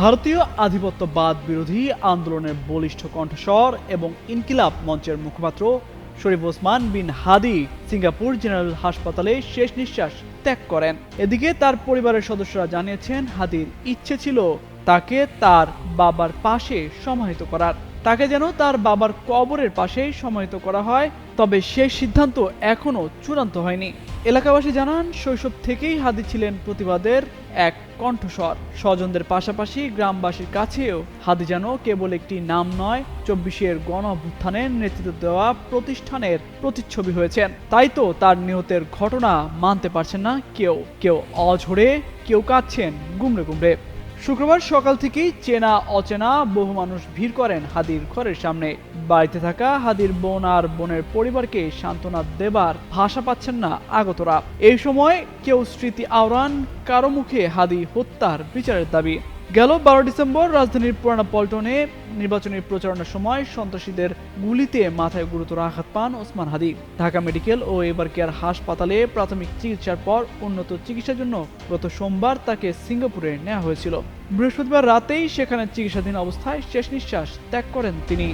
ভারতীয় আধিপত্যবাদ বিরোধী আন্দোলনের বলিষ্ঠ কণ্ঠস্বর এবং ইনকিলাব মঞ্চের মুখপাত্র শরীফ ওসমান বিন হাদি সিঙ্গাপুর জেনারেল হাসপাতালে শেষ নিঃশ্বাস ত্যাগ করেন। এদিকে তার পরিবারের সদস্যরা জানিয়েছেন, হাদির ইচ্ছে ছিল তাকে তার বাবার পাশে সমাহিত করার, তাকে যেন তার বাবার কবরের পাশেই সমাহিত করা হয়। তবে সেই সিদ্ধান্ত এখনো চূড়ান্ত হয়নি। এলাকাবাসী জানান, শৈশব থেকেই হাদি ছিলেন প্রতিবাদের এক কণ্ঠস্বর। স্বজনদের পাশাপাশি গ্রামবাসীর কাছেও হাদি যেন কেবল একটি নাম নয়, ২৪-এর গণ অভ্যুত্থানের নেতৃত্ব দেওয়া প্রতিষ্ঠানের প্রতিচ্ছবি হয়েছেন। তাই তো তার নিহতের ঘটনা মানতে পারছেন না কেউ, কেউ অঝরে, কেউ কাঁদছেন গুমড়ে গুমড়ে। শুক্রবার সকাল থেকেই চেনা অচেনা বহু মানুষ ভিড় করেন হাদির ঘরের সামনে। বাড়িতে থাকা হাদির বোন আর বোনের পরিবারকে সান্ত্বনা দেবার ভাষা পাচ্ছেন না আগতরা। এই সময় কেউ স্মৃতি আওড়ান, কারো মুখে হাদি হত্যার বিচারের দাবি। গেল ১২ ডিসেম্বর রাজধানীর পুরানা পল্টনে নির্বাচনী প্রচারণার সময় সন্ত্রাসীদের গুলিতে মাথায় গুরুতর আঘাত পান ওসমান হাদি। ঢাকা মেডিকেল ও এবার কেয়ার হাসপাতালে প্রাথমিক চিকিৎসার পর উন্নত চিকিৎসার জন্য গত সোমবার তাকে সিঙ্গাপুরে নেওয়া হয়েছিল। বৃহস্পতিবার রাতেই সেখানে চিকিৎসাধীন অবস্থায় শেষ নিঃশ্বাস ত্যাগ করেন তিনি।